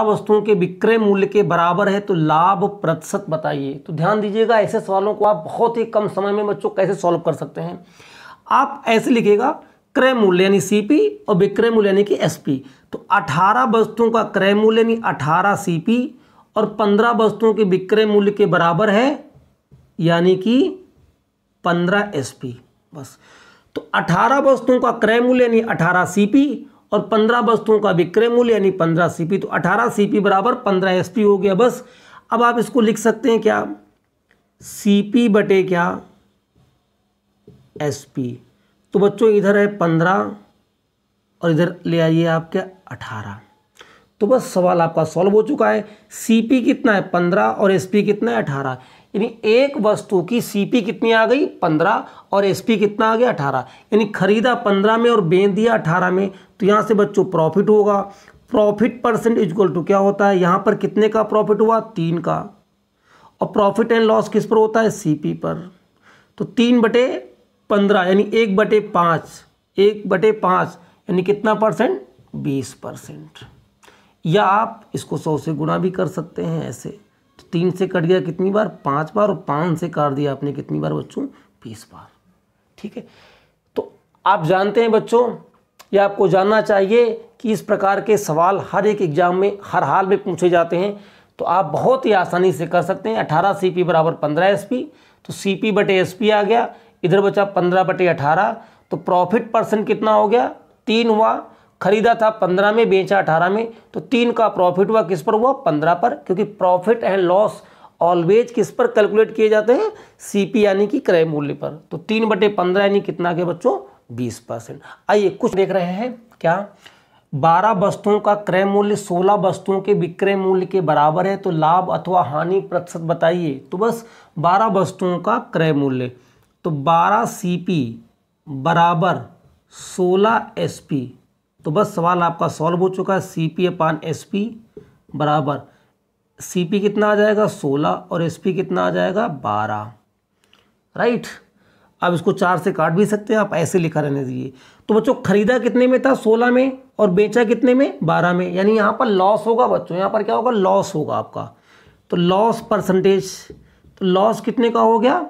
वस्तुओं के विक्रय मूल्य के बराबर है तो लाभ प्रतिशत बताइए। तो ध्यान दीजिएगा, ऐसे सवालों को आप बहुत ही कम समय में बच्चों कैसे सॉल्व कर सकते हैं। आप ऐसे लिखिएगा, क्रय मूल्य यानी सीपी और विक्रय मूल्य यानी कि एसपी। तो 18 वस्तुओं का क्रय मूल्य यानी 18 सीपी और 15 वस्तुओं के विक्रय मूल्य के बराबर है यानी कि 15 एसपी। बस, तो 18 वस्तुओं का क्रय मूल्य यानी 18 सीपी और 15 वस्तुओं का विक्रय मूल्य यानी 15 सीपी। तो 18 सीपी बराबर 15 एसपी हो गया। बस, अब आप इसको लिख सकते हैं क्या, सीपी बटे क्या, एसपी। तो बच्चों इधर है 15 और इधर ले आइए आप क्या, 18। तो बस सवाल आपका सॉल्व हो चुका है। सीपी कितना है 15 और एसपी कितना है 18, यानी एक वस्तु की सीपी कितनी आ गई 15 और एसपी कितना आ गया 18, यानी खरीदा 15 में और बेच दिया 18 में। तो यहाँ से बच्चों प्रॉफिट होगा, प्रॉफिट परसेंट इक्वल टू क्या होता है, यहाँ पर कितने का प्रॉफिट हुआ 3 का, और प्रॉफिट एंड लॉस किस पर होता है, सीपी पर। तो 3/15 यानी 1/5, 1/5 यानी कितना परसेंट, 20%। या आप इसको 100 से गुणा भी कर सकते हैं ऐसे। तो 3 से कट गया कितनी बार, 5 बार, और 5 से काट दिया आपने कितनी बार बच्चों, 20 बार। ठीक है, तो आप जानते हैं बच्चों, ये आपको जानना चाहिए कि इस प्रकार के सवाल हर एक एग्जाम में हर हाल में पूछे जाते हैं। तो आप बहुत ही आसानी से कर सकते हैं। 18 सीपी बराबर 15 एसपी, तो सीपी बटे एसपी आ गया, इधर बचा 15/18। तो प्रॉफिट परसेंट कितना हो गया, 3 हुआ। खरीदा था 15 में, बेचा 18 में, तो 3 का प्रॉफिट हुआ किस पर हुआ, 15 पर, क्योंकि प्रॉफिट एंड लॉस ऑलवेज किस पर कैलकुलेट किए जाते हैं, सीपी यानी कि क्रय मूल्य पर। तो 3/15 यानी कितना के बच्चों, 20%। आइए कुछ देख रहे हैं क्या, 12 वस्तुओं का क्रय मूल्य 16 वस्तुओं के विक्रय मूल्य के बराबर है तो लाभ अथवा हानि प्रतिशत बताइए। तो बस 12 वस्तुओं का क्रय मूल्य, तो 12 सीपी बराबर 16 एसपी। तो बस सवाल आपका सॉल्व हो चुका है। सीपी अपान एसपी बराबर, सीपी कितना आ जाएगा 16 और एसपी कितना आ जाएगा 12, राइट। अब इसको 4 से काट भी सकते हैं आप, ऐसे लिखा रहने दीजिए। तो बच्चों खरीदा कितने में था, 16 में, और बेचा कितने में, 12 में, यानी यहाँ पर लॉस होगा बच्चों, यहाँ पर क्या होगा, लॉस होगा आपका। तो लॉस परसेंटेज, तो लॉस कितने का हो गया,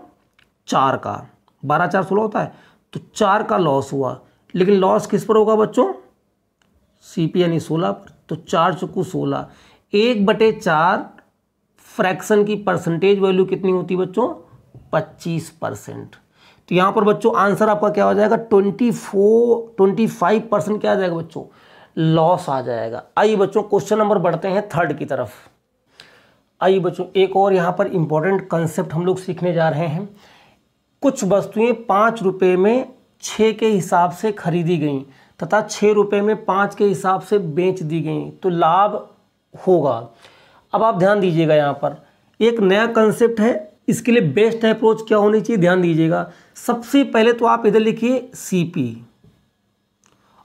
4 का, 12 4 16 होता है, तो 4 का लॉस हुआ। लेकिन लॉस किस पर होगा बच्चों, सीपी यानी 16 पर। तो 4 चुकू 16, 1/4 फ्रैक्शन की परसेंटेज वैल्यू कितनी होती है बच्चों, 25%। तो यहाँ पर बच्चों आंसर आपका क्या हो जाएगा, 25% क्या आ जाएगा बच्चों, लॉस आ जाएगा। आइए बच्चों क्वेश्चन नंबर बढ़ते हैं 3rd की तरफ। आइए बच्चों एक और यहाँ पर इंपॉर्टेंट कंसेप्ट हम लोग सीखने जा रहे हैं। कुछ वस्तुएं 5 रुपये में 6 के हिसाब से खरीदी गई तथा 6 रुपये में 5 के हिसाब से बेच दी गई तो लाभ होगा। अब आप ध्यान दीजिएगा, यहाँ पर एक नया कंसेप्ट है, इसके लिए बेस्ट अप्रोच क्या होनी चाहिए, ध्यान दीजिएगा। सबसे पहले तो आप इधर लिखिए सीपी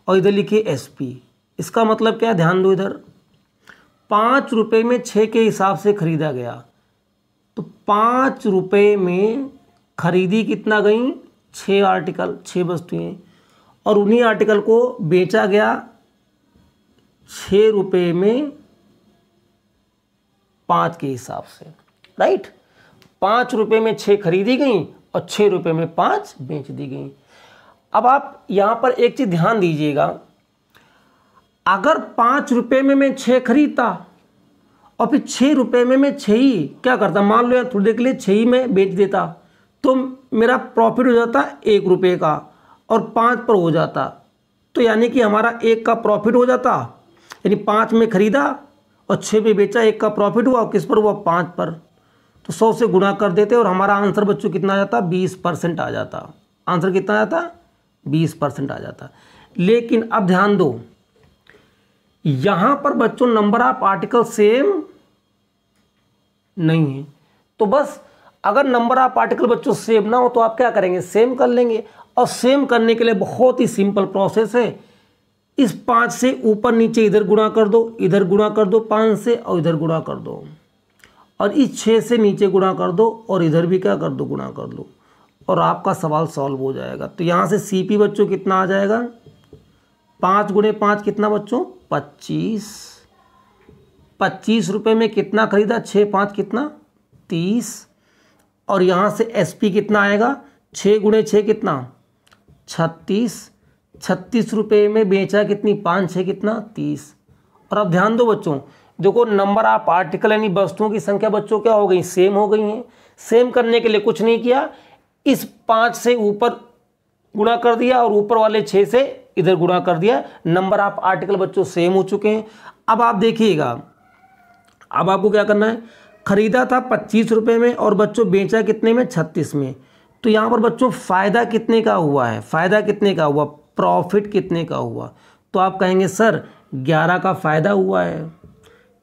और इधर लिखिए एसपी। इसका मतलब क्या है, ध्यान दो इधर, 5 रुपये में 6 के हिसाब से खरीदा गया, तो 5 रुपये में खरीदी कितना गई, 6 आर्टिकल, 6 वस्तुएं, और उन्हीं आर्टिकल को बेचा गया 6 रुपये में 5 के हिसाब से, राइट। 5 रुपये में 6 खरीदी गई और 6 रुपये में 5 बेच दी गई। अब आप यहाँ पर एक चीज़ ध्यान दीजिएगा, अगर 5 रुपये में मैं 6 खरीदता और फिर 6 रुपये में मैं 6 ही क्या करता, मान लो यार थोड़ी देर के लिए 6 ही में बेच देता, तो मेरा प्रॉफिट हो जाता 1 रुपये का और 5 पर हो जाता। तो यानी कि हमारा 1 का प्रॉफिट हो जाता, यानी 5 में खरीदा और 6 में बेचा, 1 का प्रॉफिट हुआ, किस पर हुआ, 5 पर। तो 100 से गुणा कर देते और हमारा आंसर बच्चों कितना आ जाता, 20% आ जाता। आंसर कितना आ जाता, 20% आ जाता। लेकिन अब ध्यान दो, यहाँ पर बच्चों नंबर ऑफ आर्टिकल सेम नहीं है। तो बस अगर नंबर ऑफ आर्टिकल बच्चों सेम ना हो तो आप क्या करेंगे, सेम कर लेंगे। और सेम करने के लिए बहुत ही सिंपल प्रोसेस है, इस 5 से ऊपर नीचे इधर गुणा कर दो, इधर गुणा कर दो 5 से, और इधर गुणा कर दो, और इस 6 से नीचे गुणा कर दो और इधर भी क्या कर दो, गुणा कर दो, और आपका सवाल सॉल्व हो जाएगा। तो यहाँ से सीपी बच्चों कितना आ जाएगा, 5 × 5 कितना बच्चों, 25, 25 रुपये में कितना खरीदा, 6 5 कितना 30, और यहाँ से SP कितना आएगा, 6 गुणे 6 कितना 36, 36 रुपये में बेचा कितनी 5 6 कितना 30। और अब ध्यान दो बच्चों, देखो नंबर ऑफ आर्टिकल यानी वस्तुओं की संख्या बच्चों क्या हो गई, सेम हो गई हैं। सेम करने के लिए कुछ नहीं किया, इस 5 से ऊपर गुणा कर दिया और ऊपर वाले 6 से इधर गुणा कर दिया, नंबर ऑफ आर्टिकल बच्चों सेम हो चुके हैं। अब आप देखिएगा, अब आपको क्या करना है, खरीदा था 25 रुपये में और बच्चों बेचा कितने में 36 में। तो यहाँ पर बच्चों फ़ायदा कितने का हुआ है, फ़ायदा कितने का हुआ, प्रॉफिट कितने का हुआ। तो आप कहेंगे सर 11 का फ़ायदा हुआ है।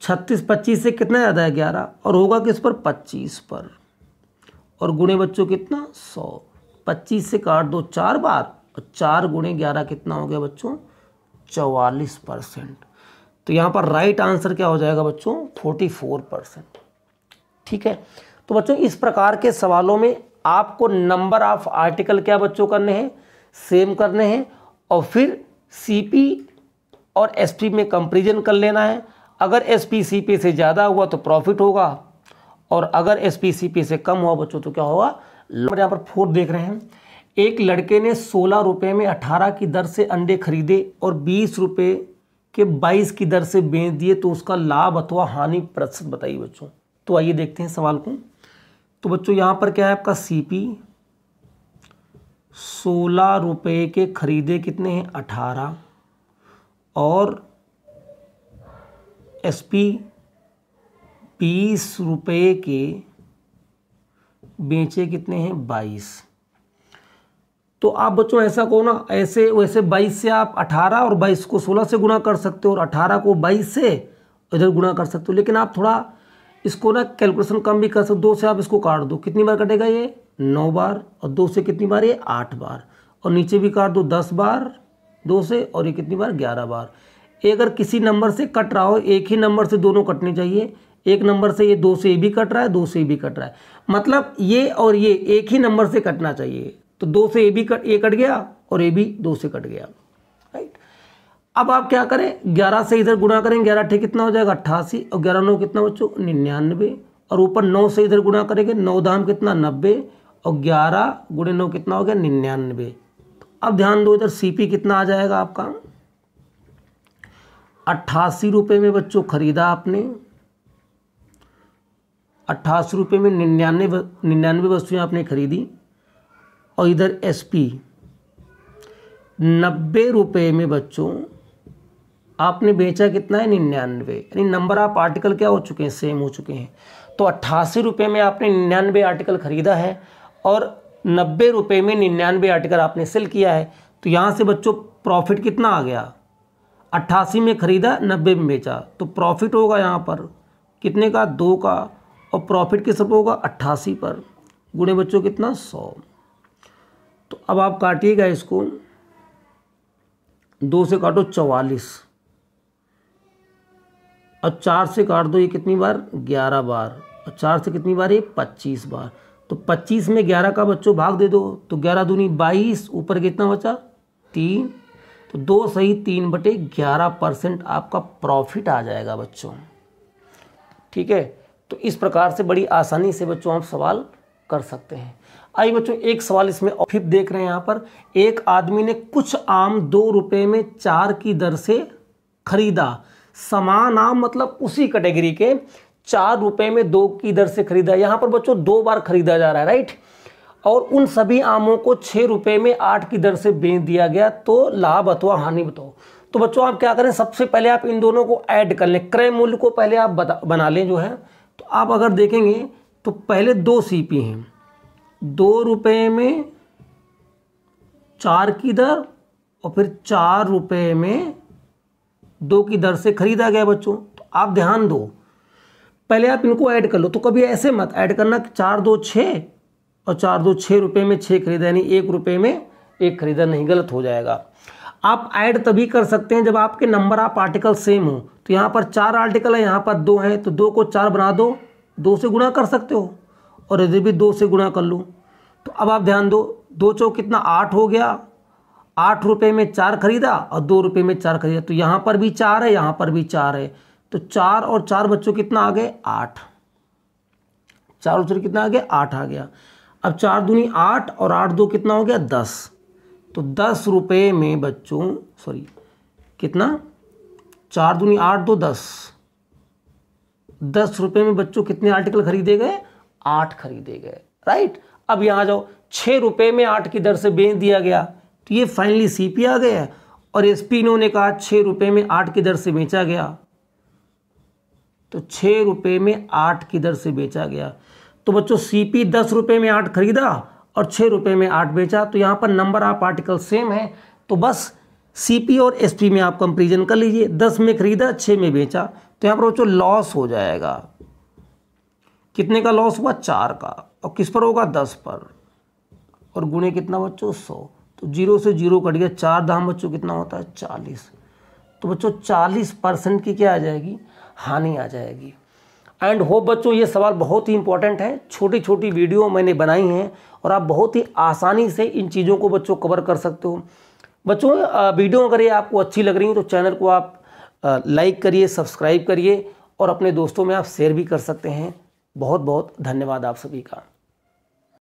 36 25 से कितना ज़्यादा है 11, और होगा किस पर 25 पर, और गुणे बच्चों कितना 100। 25 से काट दो 4 बार, और 4 गुणे 11 कितना हो गया बच्चों 44%। तो यहाँ पर राइट आंसर क्या हो जाएगा बच्चों 44%। ठीक है, तो बच्चों इस प्रकार के सवालों में आपको नंबर ऑफ आर्टिकल क्या बच्चों करने हैं, सेम करने हैं, और फिर CP और SP में कंपैरिजन कर लेना है। अगर SP CP से ज़्यादा हुआ तो प्रॉफिट होगा, और अगर SP CP से कम हुआ बच्चों तो क्या होगा। यहाँ पर 4 देख रहे हैं, एक लड़के ने 16 रुपये में 18 की दर से अंडे खरीदे और 20 रुपये के 22 की दर से बेच दिए, तो उसका लाभ अथवा हानि प्रतिशत बताइए बच्चों। तो आइए देखते हैं सवाल को। तो बच्चों यहाँ पर क्या है आपका CP 16 रुपये के खरीदे कितने हैं 18, और SP 20 रुपये के बेचे कितने हैं 22। तो आप बच्चों ऐसा कहो ना, ऐसे वैसे 22 से आप 18 और 22 को 16 से गुणा कर सकते हो, और 18 को 22 से इधर गुणा कर सकते हो। लेकिन आप थोड़ा इसको ना कैलकुलेशन कम भी कर सकते हो। 2 से आप इसको काट दो, कितनी बार कटेगा ये 9 बार, और 2 से कितनी बार ये 8 बार, और नीचे भी काट दो 10 बार 2 से, और ये कितनी बार 11 बार। ये अगर किसी नंबर से कट रहा हो, एक ही नंबर से दोनों कटने चाहिए। एक नंबर से ये 2 से ये भी कट रहा है, 2 से ये भी कट रहा है, मतलब ये और ये एक ही नंबर से कटना चाहिए। तो 2 से ये कट गया, और ये भी 2 से कट गया, राइट। अब आप क्या करें, 11 से इधर गुणा करें, 11 ठीक कितना हो जाएगा 88, और 11 9 कितना बच्चों 99, और ऊपर 9 से इधर गुणा करेंगे, 9 दाम कितना 90, और 11 गुणे 9 कितना हो गया 99। अब ध्यान दो, इधर CP कितना आ जाएगा आपका 88 रुपये में बच्चों खरीदा आपने, 88 रुपये में 99 वस्तुएं आपने खरीदी, और इधर SP 90 रुपये में बच्चों आपने बेचा कितना है 99, यानी नंबर ऑफ आर्टिकल क्या हो चुके हैं, सेम हो चुके हैं। तो 88 रुपये में आपने 99 आर्टिकल खरीदा है, और 90 रुपये में 99 आर्टिकल आपने सेल किया है। तो यहाँ से बच्चों प्रॉफिट कितना आ गया, 88 में खरीदा 90 में बेचा, तो प्रॉफिट होगा यहाँ पर कितने का 2 का, और प्रॉफिट किस पर होगा 88 पर, गुणे बच्चों कितना 100। तो अब आप काटिएगा इसको, 2 से काटो 44, और 4 से काट दो, ये कितनी बार 11 बार, और 4 से कितनी बार ये 25 बार। तो 25 में 11 का बच्चों भाग दे दो, तो 11 दूनी 22, ऊपर कितना बचा 3, तो 2 सही 3/11% आपका प्रॉफिट आ जाएगा बच्चों। ठीक है, तो इस प्रकार से बड़ी आसानी से बच्चों आप सवाल कर सकते हैं। आइए बच्चों एक सवाल इसमें फिर देख रहे हैं। यहाँ पर एक आदमी ने कुछ आम 2 रुपये में 4 की दर से खरीदा। समान आम मतलब उसी कैटेगरी के 4 रुपये में 2 की दर से खरीदा। यहाँ पर बच्चों 2 बार खरीदा जा रहा है, राइट। और उन सभी आमों को 6 रुपये में 8 की दर से बेच दिया गया, तो लाभ अथवा हानि बताओ। तो बच्चों आप क्या करें, सबसे पहले आप इन दोनों को ऐड कर लें, क्रय मूल्य को पहले आप बना लें जो है। तो आप अगर देखेंगे तो पहले 2 CP हैं, 2 रुपये में 4 की दर, और फिर 4 रुपये में 2 की दर से खरीदा गया बच्चों। तो आप ध्यान दो, पहले आप इनको ऐड कर लो। तो कभी ऐसे मत ऐड करना कि 4 2 6 और 4 2 6 रुपये में 6 खरीदा, यानी 1 रुपये में 1 खरीदा, नहीं, गलत हो जाएगा। आप ऐड तभी कर सकते हैं जब आपके नंबर ऑफ आर्टिकल सेम हो। तो यहाँ पर 4 आर्टिकल है, यहाँ पर 2 हैं, तो 2 को 4 बना दो, 2 से गुणा कर सकते हो, और इधर भी 2 से गुणा कर लो। तो अब आप ध्यान दो, 2 चौक कितना 8 हो गया, 8 रुपये में 4 खरीदा और 2 रुपये में 4 खरीदा। तो यहाँ पर भी 4 है, यहाँ पर भी 4 है, तो 4 और 4 बच्चों कितना आ गए 8, 4 और 4 कितना आ गया 8 आ गया। अब 4 दूनी 8 और 8 दो कितना हो गया 10। तो 10 रुपये में बच्चों कितना 4 दूनी 8 दो 10, 10 रुपये में बच्चों कितने आर्टिकल खरीदे गए 8 खरीदे गए, राइट। अब यहाँ जाओ 6 रुपये में 8 की दर से बेच दिया गया, तो ये फाइनली सीपी आ गया। और एसपी इन्होंने कहा 6 रुपये में 8 की दर से बेचा गया, तो 6 रुपये में 8 की दर से बेचा गया। तो बच्चों सीपी 10 रुपये में 8 खरीदा और 6 रुपये में 8 बेचा, तो यहाँ पर नंबर ऑफ आर्टिकल सेम है। तो बस सीपी और एसपी में आप कंपेरिजन कर लीजिए, 10 में खरीदा 6 में बेचा, तो यहाँ पर बच्चों लॉस हो जाएगा। कितने का लॉस हुआ 4 का, और किस पर होगा 10 पर, और गुणे कितना बच्चों 100, तो 0 से 0 कट गया, 4 दाम बच्चों कितना होता है 40। तो बच्चों 40% की क्या आ जाएगी हानि आ जाएगी। एंड होप बच्चों ये सवाल बहुत ही इंपॉर्टेंट है, छोटी छोटी वीडियो मैंने बनाई हैं और आप बहुत ही आसानी से इन चीज़ों को बच्चों कवर कर सकते हो। बच्चों वीडियो अगर ये आपको अच्छी लग रही है तो चैनल को आप लाइक करिए, सब्सक्राइब करिए और अपने दोस्तों में आप शेयर भी कर सकते हैं। बहुत बहुत धन्यवाद आप सभी का।